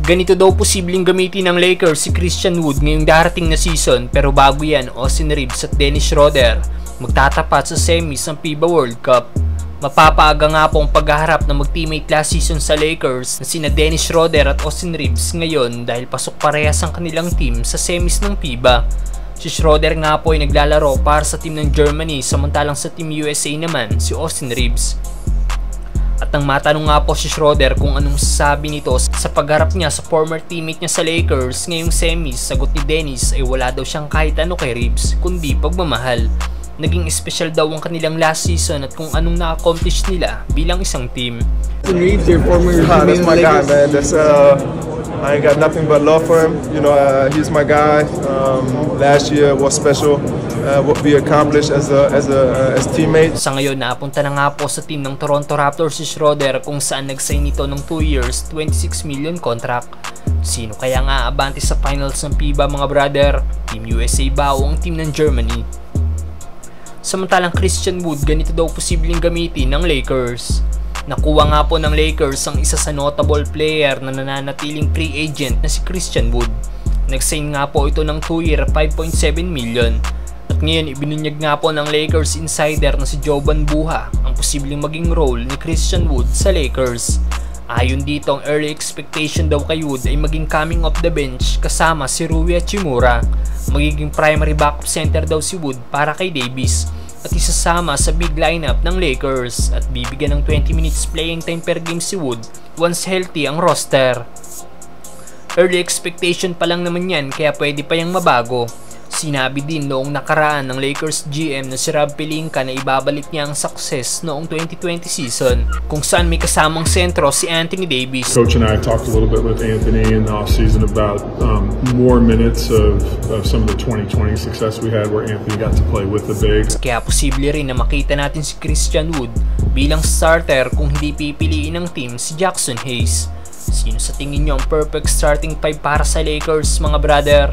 Ganito daw posibleng gamitin ng Lakers si Christian Wood ngayong darating na season, pero bago yan, Austin Reeves at Dennis Schroeder magtatapat sa semis ng FIBA World Cup. Mapapaaga nga po ang paghaharap na mag-teammate last season sa Lakers na sina Dennis Schroeder at Austin Reeves ngayon dahil pasok parehas ang kanilang team sa semis ng FIBA. Si Schroeder nga po ay naglalaro para sa team ng Germany, samantalang sa team USA naman si Austin Reeves. At nang matanong nga po si Schroeder kung anong sasabi nito sa pagharap niya sa former teammate niya sa Lakers ngayong semis, sagot ni Dennis ay wala daw siyang kahit ano kay Reeves kundi pagmamahal. Naging special daw ang kanilang last season at kung anong na-accomplish nila bilang isang team. Reeves, your former teammate, that's my guy, man. I ain't got nothing but love for him. You know, he's my guy. Last year was special. What we accomplished as teammates. Sa ngayon, napunta na nga po sa team ng Toronto Raptors si Schroeder kung saan nag-sign ito ng 2 years, 26 million contract. Sino kaya nga abante sa finals ng FIBA mga brother? Team USA ba o ang team ng Germany? Samantalang Christian Wood, ganito daw posibleng gamitin ng Lakers. Nakuha nga po ng Lakers ang isa sa notable player na nananatiling free agent na si Christian Wood. Nag-sign nga po ito ng 2-year 5.7 million. At ngayon ibinunyag nga po ng Lakers insider na si Jovan Buha ang posibleng maging role ni Christian Wood sa Lakers. Ayon dito, ang early expectation daw kay Wood ay maging coming off the bench kasama si Rui Hachimura. Magiging primary backup center daw si Wood para kay Davis at isasama sa big lineup ng Lakers at bibigyan ng 20 minutes playing time per game si Wood once healthy ang roster. Early expectation pa lang naman yan kaya pwede pa yang mabago. Sinabi din noong nakaraan ng Lakers GM na si Rob Pelinka na ibabalik niya ang success noong 2020 season kung saan may kasamang sentro si Anthony Davis. Coach and I talked a little bit with Anthony in the offseason about more minutes of some of the 2020 success we had where Anthony got to play with the bigs. Kaya posible rin na makita natin si Christian Wood bilang starter kung hindi pipiliin ng team si Jackson Hayes. Sino sa tingin nyo ang perfect starting 5 para sa Lakers mga brother?